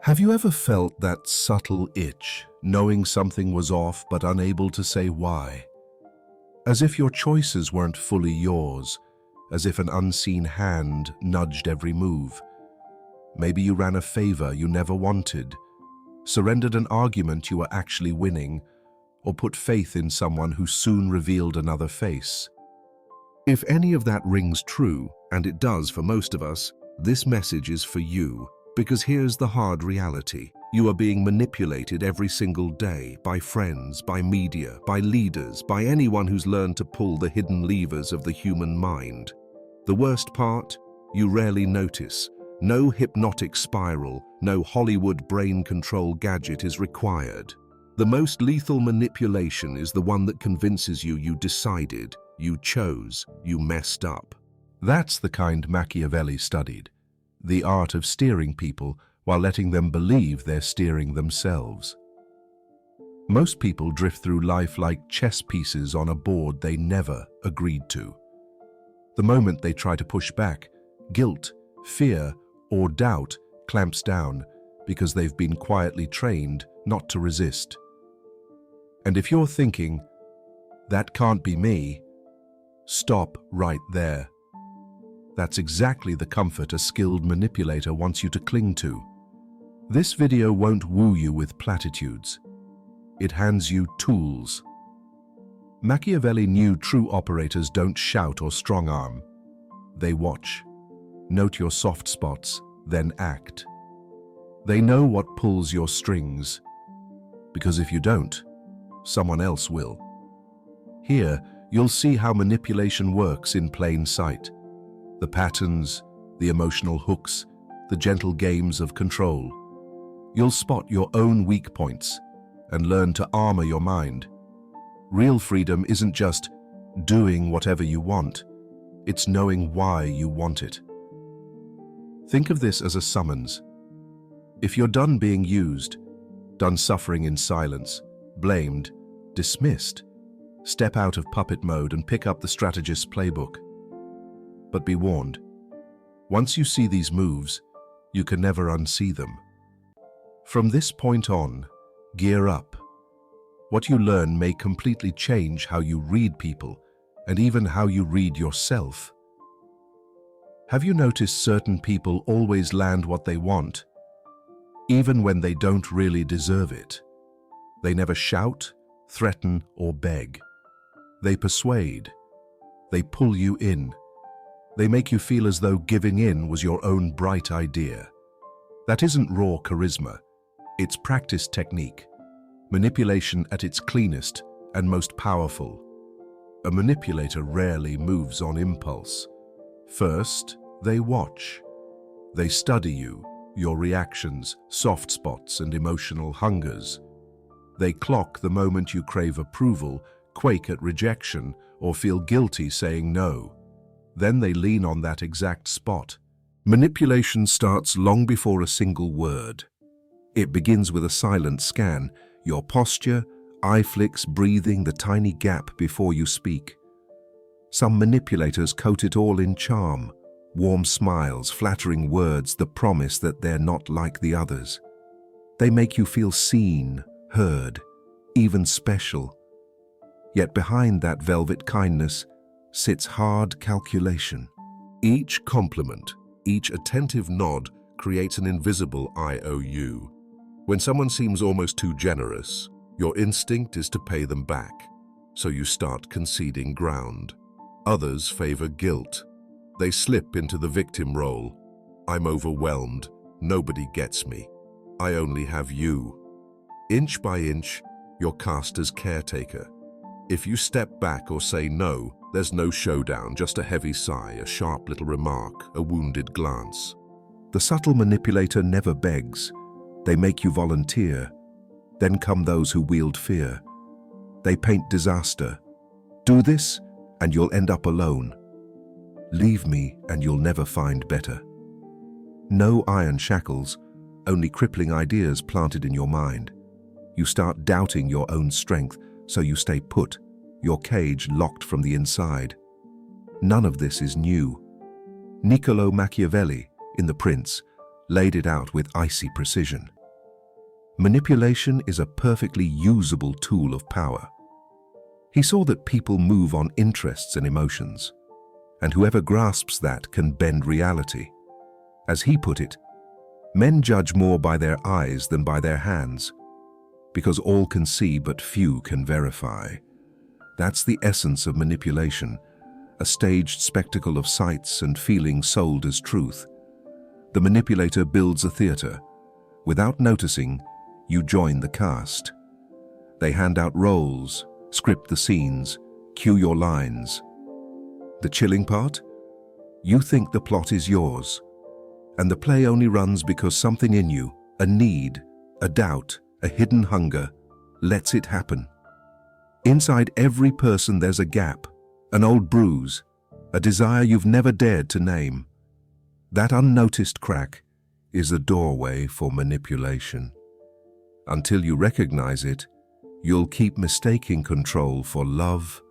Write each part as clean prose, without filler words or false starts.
Have you ever felt that subtle itch, knowing something was off but unable to say why? As if your choices weren't fully yours, as if an unseen hand nudged every move. Maybe you ran a favor you never wanted, surrendered an argument you were actually winning, or put faith in someone who soon revealed another face. If any of that rings true, and it does for most of us, this message is for you, because here's the hard reality. You are being manipulated every single day by friends, by media, by leaders, by anyone who's learned to pull the hidden levers of the human mind. The worst part? You rarely notice. No hypnotic spiral, no Hollywood brain control gadget is required. The most lethal manipulation is the one that convinces you decided, you chose, you messed up. That's the kind Machiavelli studied. The art of steering people while letting them believe they're steering themselves. Most people drift through life like chess pieces on a board they never agreed to. The moment they try to push back, guilt, fear, or doubt clamps down because they've been quietly trained not to resist. And if you're thinking, "That can't be me," stop right there. That's exactly the comfort a skilled manipulator wants you to cling to. This video won't woo you with platitudes. It hands you tools. Machiavelli knew true operators don't shout or strong-arm. They watch. Note your soft spots, then act. They know what pulls your strings, because if you don't, someone else will. Here, you'll see how manipulation works in plain sight. The patterns, the emotional hooks, the gentle games of control. You'll spot your own weak points and learn to armor your mind. Real freedom isn't just doing whatever you want, it's knowing why you want it. Think of this as a summons. If you're done being used, done suffering in silence, blamed, dismissed, step out of puppet mode and pick up the strategist's playbook. But be warned, once you see these moves, you can never unsee them. From this point on, gear up. What you learn may completely change how you read people and even how you read yourself. Have you noticed certain people always land what they want, even when they don't really deserve it? They never shout, threaten, or beg. They persuade. They pull you in. They make you feel as though giving in was your own bright idea. That isn't raw charisma. It's practiced technique. Manipulation at its cleanest and most powerful. A manipulator rarely moves on impulse. First, they watch. They study you, your reactions, soft spots, and emotional hungers. They clock the moment you crave approval, quake at rejection, or feel guilty saying no. Then they lean on that exact spot. Manipulation starts long before a single word. It begins with a silent scan, your posture, eye flicks, breathing, the tiny gap before you speak. Some manipulators coat it all in charm, warm smiles, flattering words, the promise that they're not like the others. They make you feel seen, heard, even special. Yet behind that velvet kindness sits hard calculation. Each compliment, each attentive nod creates an invisible IOU. When someone seems almost too generous, your instinct is to pay them back, so you start conceding ground. Others favor guilt. They slip into the victim role. I'm overwhelmed. Nobody gets me. I only have you. Inch by inch, you're cast as caretaker. If you step back or say no, there's no showdown, just a heavy sigh, a sharp little remark, a wounded glance. The subtle manipulator never begs. They make you volunteer. Then come those who wield fear. They paint disaster. Do this, and you'll end up alone. Leave me, and you'll never find better. No iron shackles, only crippling ideas planted in your mind. You start doubting your own strength, so you stay put, your cage locked from the inside. None of this is new. Niccolò Machiavelli, in The Prince, laid it out with icy precision. Manipulation is a perfectly usable tool of power. He saw that people move on interests and emotions, and whoever grasps that can bend reality. As he put it, men judge more by their eyes than by their hands, because all can see but few can verify. That's the essence of manipulation, a staged spectacle of sights and feelings sold as truth. The manipulator builds a theater. Without noticing, you join the cast. They hand out roles, script the scenes, cue your lines. The chilling part? You think the plot is yours, and the play only runs because something in you, a need, a doubt, a hidden hunger, lets it happen. Inside every person there's a gap, an old bruise, a desire you've never dared to name. That unnoticed crack is the doorway for manipulation. Until you recognize it, you'll keep mistaking control for love,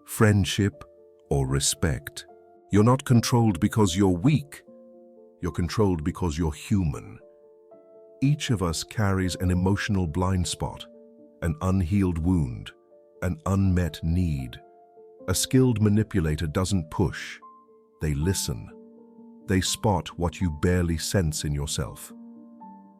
friendship, or respect. You're not controlled because you're weak. You're controlled because you're human. Each of us carries an emotional blind spot, an unhealed wound, an unmet need. A skilled manipulator doesn't push. They listen. They spot what you barely sense in yourself.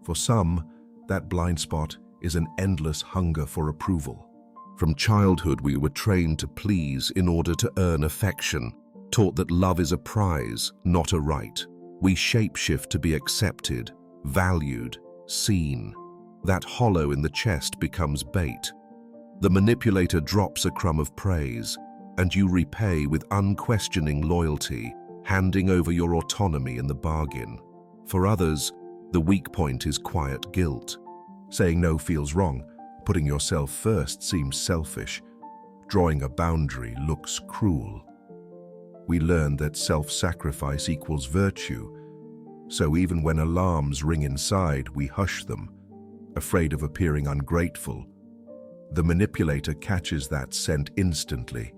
For some, that blind spot is an endless hunger for approval. From childhood, we were trained to please in order to earn affection, taught that love is a prize, not a right. We shapeshift to be accepted, valued, seen. That hollow in the chest becomes bait. The manipulator drops a crumb of praise, and you repay with unquestioning loyalty, handing over your autonomy in the bargain. For others, the weak point is quiet guilt. Saying no feels wrong. Putting yourself first seems selfish. Drawing a boundary looks cruel. We learn that self-sacrifice equals virtue. So even when alarms ring inside, we hush them, afraid of appearing ungrateful. The manipulator catches that scent instantly.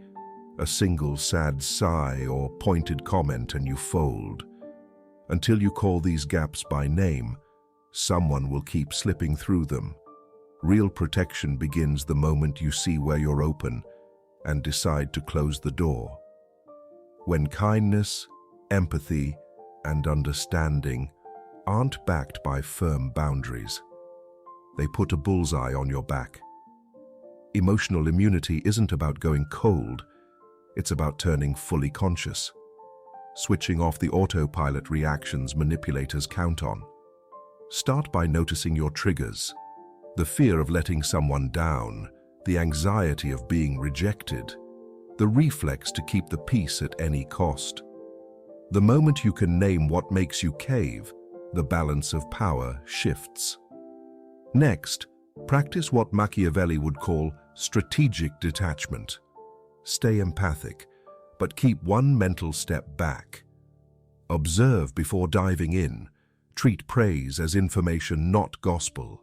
A single sad sigh or pointed comment and you fold. Until you call these gaps by name, someone will keep slipping through them. Real protection begins the moment you see where you're open and decide to close the door. When kindness, empathy, and understanding aren't backed by firm boundaries, they put a bullseye on your back. Emotional immunity isn't about going cold, it's about turning fully conscious, switching off the autopilot reactions manipulators count on. Start by noticing your triggers, the fear of letting someone down, the anxiety of being rejected, the reflex to keep the peace at any cost. The moment you can name what makes you cave, the balance of power shifts. Next, practice what Machiavelli would call strategic detachment. Stay empathic, but keep one mental step back. Observe before diving in. Treat praise as information, not gospel.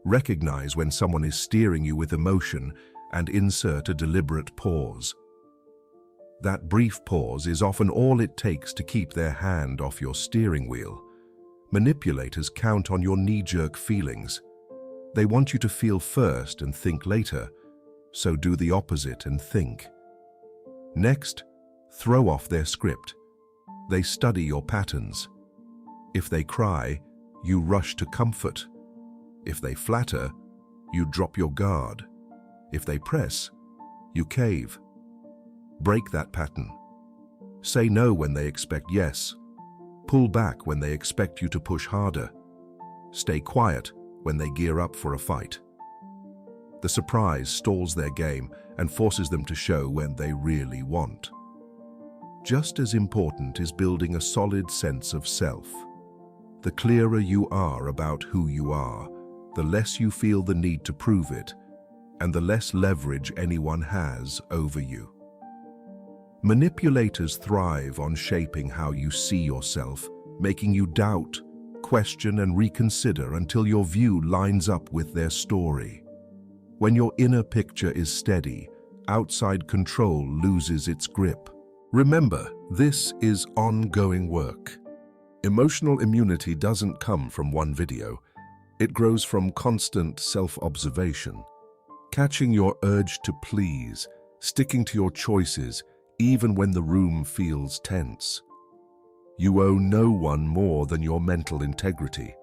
Recognize when someone is steering you with emotion and insert a deliberate pause. That brief pause is often all it takes to keep their hand off your steering wheel. Manipulators count on your knee-jerk feelings. They want you to feel first and think later, so do the opposite and think. Next, throw off their script. They study your patterns. If they cry, you rush to comfort. If they flatter, you drop your guard. If they press, you cave. Break that pattern. Say no when they expect yes. Pull back when they expect you to push harder. Stay quiet when they gear up for a fight. The surprise stalls their game and forces them to show when they really want. Just as important is building a solid sense of self. The clearer you are about who you are, the less you feel the need to prove it, and the less leverage anyone has over you. Manipulators thrive on shaping how you see yourself, making you doubt, question, and reconsider until your view lines up with their story. When your inner picture is steady, outside control loses its grip. Remember, this is ongoing work. Emotional immunity doesn't come from one video. It grows from constant self-observation. Catching your urge to please, sticking to your choices, even when the room feels tense. You owe no one more than your mental integrity,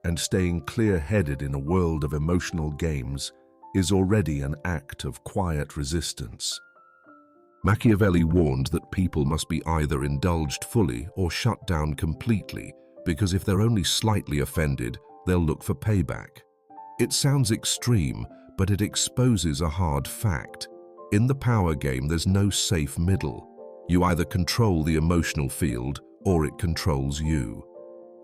and staying clear-headed in a world of emotional games is already an act of quiet resistance. Machiavelli warned that people must be either indulged fully or shut down completely, because if they're only slightly offended, they'll look for payback. It sounds extreme, but it exposes a hard fact. In the power game, there's no safe middle. You either control the emotional field, or it controls you.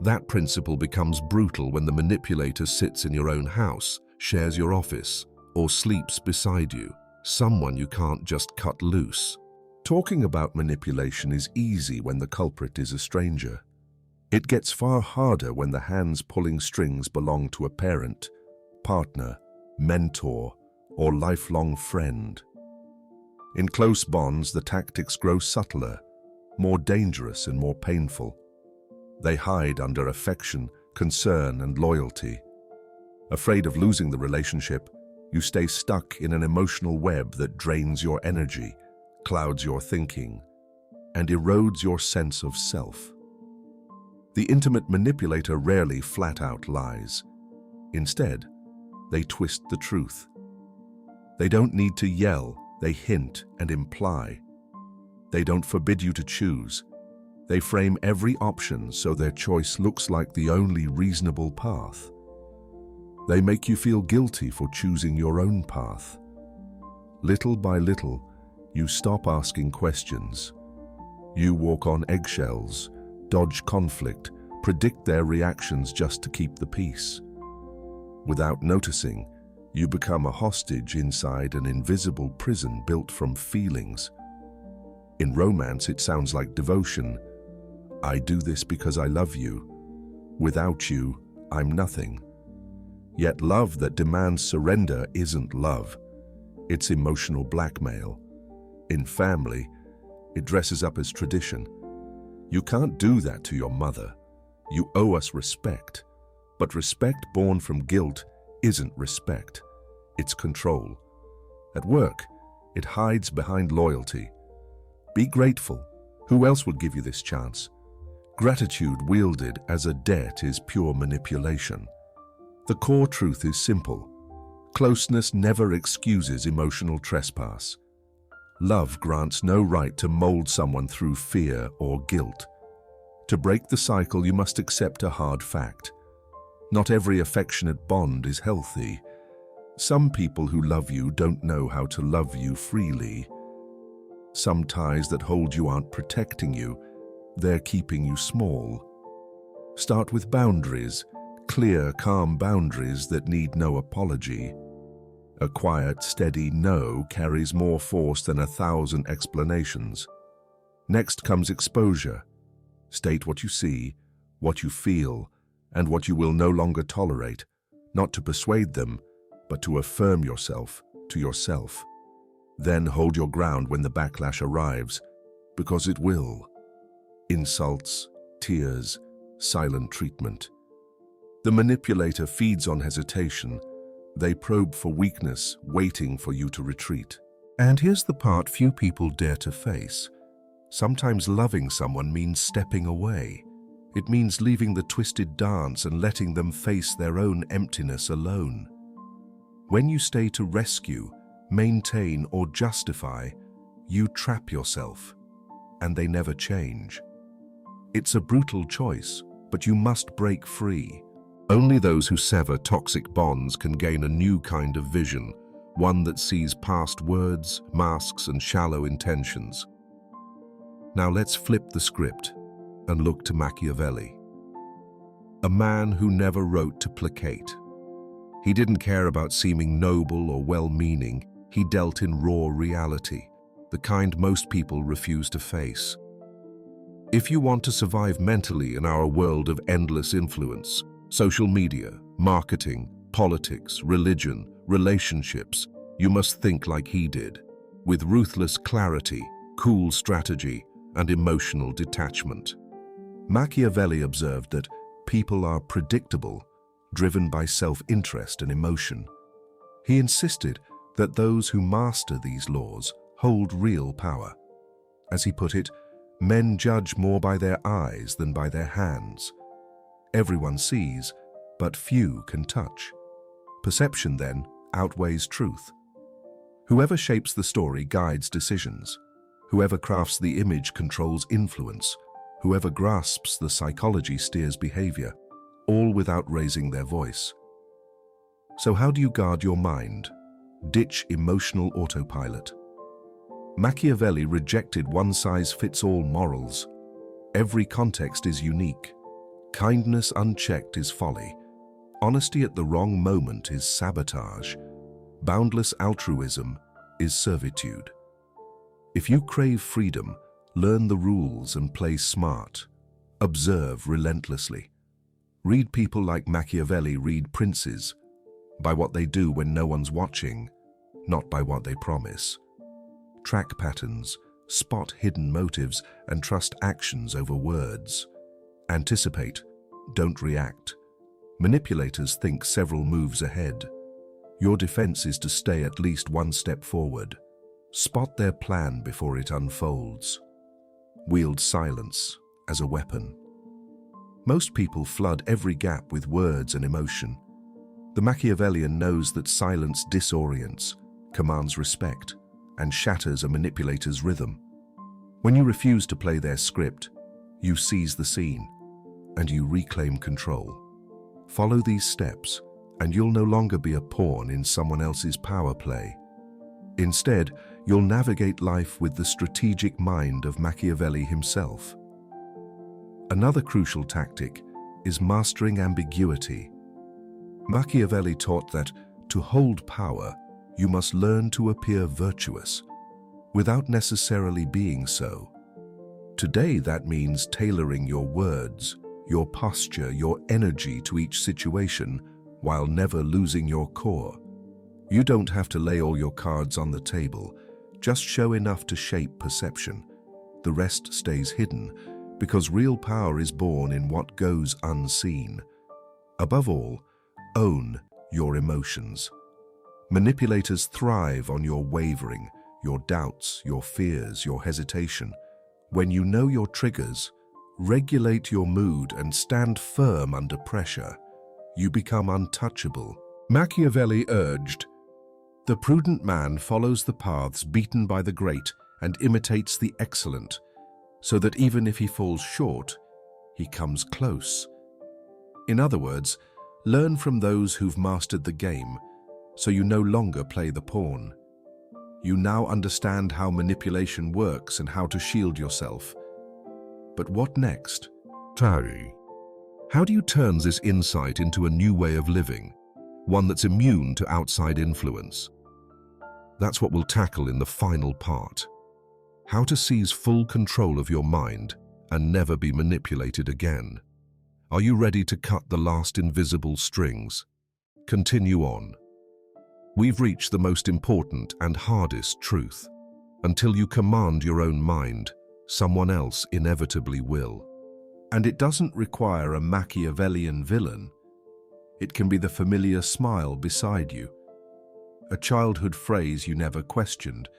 That principle becomes brutal when the manipulator sits in your own house, shares your office, or sleeps beside you, someone you can't just cut loose. Talking about manipulation is easy when the culprit is a stranger. It gets far harder when the hands pulling strings belong to a parent, partner, mentor, or lifelong friend. In close bonds, the tactics grow subtler, more dangerous and more painful. They hide under affection, concern, and loyalty. Afraid of losing the relationship, you stay stuck in an emotional web that drains your energy, clouds your thinking, and erodes your sense of self. The intimate manipulator rarely flat out lies. Instead, they twist the truth. They don't need to yell, they hint and imply. They don't forbid you to choose. They frame every option so their choice looks like the only reasonable path. They make you feel guilty for choosing your own path. Little by little, you stop asking questions. You walk on eggshells, dodge conflict, predict their reactions just to keep the peace. Without noticing, you become a hostage inside an invisible prison built from feelings. In romance, it sounds like devotion. I do this because I love you. Without you, I'm nothing. Yet love that demands surrender isn't love. It's emotional blackmail. In family, it dresses up as tradition. You can't do that to your mother. You owe us respect. But respect born from guilt isn't respect. It's control. At work, it hides behind loyalty. Be grateful. Who else would give you this chance? Gratitude wielded as a debt is pure manipulation. The core truth is simple. Closeness never excuses emotional trespass. Love grants no right to mold someone through fear or guilt. To break the cycle, you must accept a hard fact. Not every affectionate bond is healthy. Some people who love you don't know how to love you freely. Some ties that hold you aren't protecting you, they're keeping you small. Start with boundaries, clear, calm boundaries that need no apology. A quiet, steady no carries more force than 1,000 explanations. Next comes exposure. State what you see, what you feel, and what you will no longer tolerate, not to persuade them, but to affirm yourself to yourself. Then hold your ground when the backlash arrives, because it will. Insults, tears, silent treatment. The manipulator feeds on hesitation. They probe for weakness, waiting for you to retreat. And here's the part few people dare to face. Sometimes loving someone means stepping away. It means leaving the twisted dance and letting them face their own emptiness alone. When you stay to rescue, maintain, or justify, you trap yourself, and they never change. It's a brutal choice, but you must break free. Only those who sever toxic bonds can gain a new kind of vision, one that sees past words, masks, and shallow intentions. Now let's flip the script and look to Machiavelli. A man who never wrote to placate. He didn't care about seeming noble or well-meaning. He dealt in raw reality, the kind most people refuse to face. If you want to survive mentally in our world of endless influence, social media, marketing, politics, religion, relationships, you must think like he did, with ruthless clarity, cool strategy, and emotional detachment. Machiavelli observed that people are predictable, driven by self-interest and emotion. He insisted that those who master these laws hold real power. As he put it, men judge more by their eyes than by their hands. Everyone sees, but few can touch. Perception, then, outweighs truth. Whoever shapes the story guides decisions. Whoever crafts the image controls influence. Whoever grasps the psychology steers behavior, all without raising their voice. So how do you guard your mind? Ditch emotional autopilot. Machiavelli rejected one-size-fits-all morals. Every context is unique. Kindness unchecked is folly. Honesty at the wrong moment is sabotage. Boundless altruism is servitude. If you crave freedom, learn the rules and play smart. Observe relentlessly. Read people like Machiavelli read princes, by what they do when no one's watching, not by what they promise. Track patterns, spot hidden motives, and trust actions over words. Anticipate, don't react. Manipulators think several moves ahead. Your defense is to stay at least one step forward. Spot their plan before it unfolds. Wield silence as a weapon. Most people flood every gap with words and emotion. The Machiavellian knows that silence disorients, commands respect, and shatters a manipulator's rhythm. When you refuse to play their script, you seize the scene, and you reclaim control. Follow these steps, and you'll no longer be a pawn in someone else's power play. Instead, you'll navigate life with the strategic mind of Machiavelli himself. Another crucial tactic is mastering ambiguity. Machiavelli taught that to hold power, you must learn to appear virtuous, without necessarily being so. Today, that means tailoring your words, your posture, your energy to each situation, while never losing your core. You don't have to lay all your cards on the table, just show enough to shape perception. The rest stays hidden, because real power is born in what goes unseen. Above all, own your emotions. Manipulators thrive on your wavering, your doubts, your fears, your hesitation. When you know your triggers, regulate your mood and stand firm under pressure. You become untouchable. Machiavelli urged, "The prudent man follows the paths beaten by the great and imitates the excellent, so that even if he falls short, he comes close." In other words, learn from those who've mastered the game, so you no longer play the pawn. You now understand how manipulation works and how to shield yourself. But what next? Tari. How do you turn this insight into a new way of living, one that's immune to outside influence? That's what we'll tackle in the final part. How to seize full control of your mind and never be manipulated again. Are you ready to cut the last invisible strings? Continue on. We've reached the most important and hardest truth. Until you command your own mind, someone else inevitably will. And it doesn't require a Machiavellian villain. It can be the familiar smile beside you, a childhood phrase you never questioned,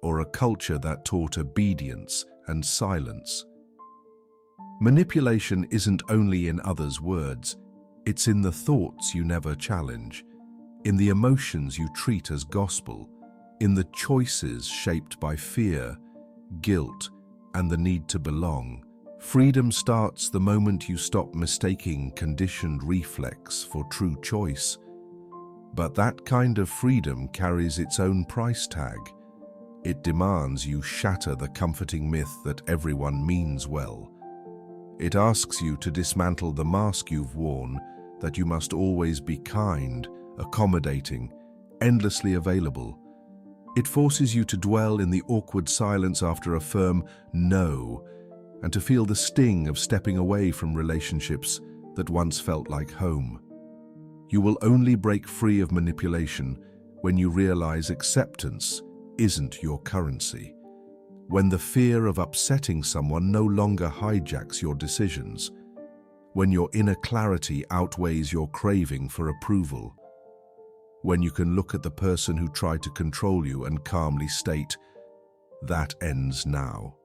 or a culture that taught obedience and silence. Manipulation isn't only in others' words, it's in the thoughts you never challenge, in the emotions you treat as gospel, in the choices shaped by fear, guilt, and the need to belong. Freedom starts the moment you stop mistaking conditioned reflex for true choice. But that kind of freedom carries its own price tag. It demands you shatter the comforting myth that everyone means well. It asks you to dismantle the mask you've worn, that you must always be kind, accommodating, endlessly available. It forces you to dwell in the awkward silence after a firm no, and to feel the sting of stepping away from relationships that once felt like home. You will only break free of manipulation when you realize acceptance isn't your currency. When the fear of upsetting someone no longer hijacks your decisions. When your inner clarity outweighs your craving for approval. When you can look at the person who tried to control you and calmly state, "That ends now."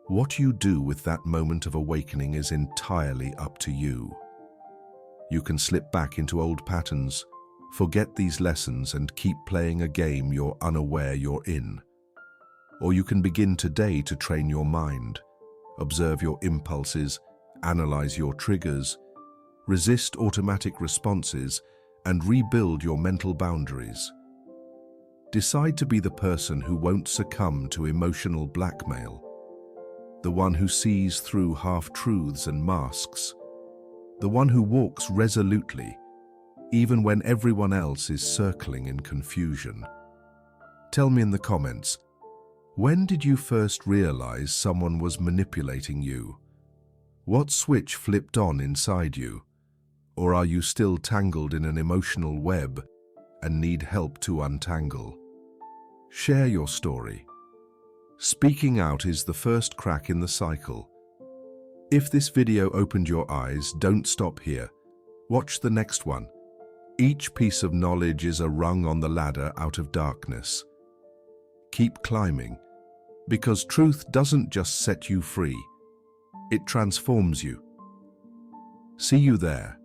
What you do with that moment of awakening is entirely up to you. You can slip back into old patterns, forget these lessons and keep playing a game you're unaware you're in. Or you can begin today to train your mind, observe your impulses, analyze your triggers, resist automatic responses, and rebuild your mental boundaries. Decide to be the person who won't succumb to emotional blackmail, the one who sees through half-truths and masks, the one who walks resolutely, even when everyone else is circling in confusion. Tell me in the comments, when did you first realize someone was manipulating you? What switch flipped on inside you? Or are you still tangled in an emotional web and need help to untangle? Share your story. Speaking out is the first crack in the cycle. If this video opened your eyes, don't stop here. Watch the next one. Each piece of knowledge is a rung on the ladder out of darkness. Keep climbing, because truth doesn't just set you free, it transforms you. See you there.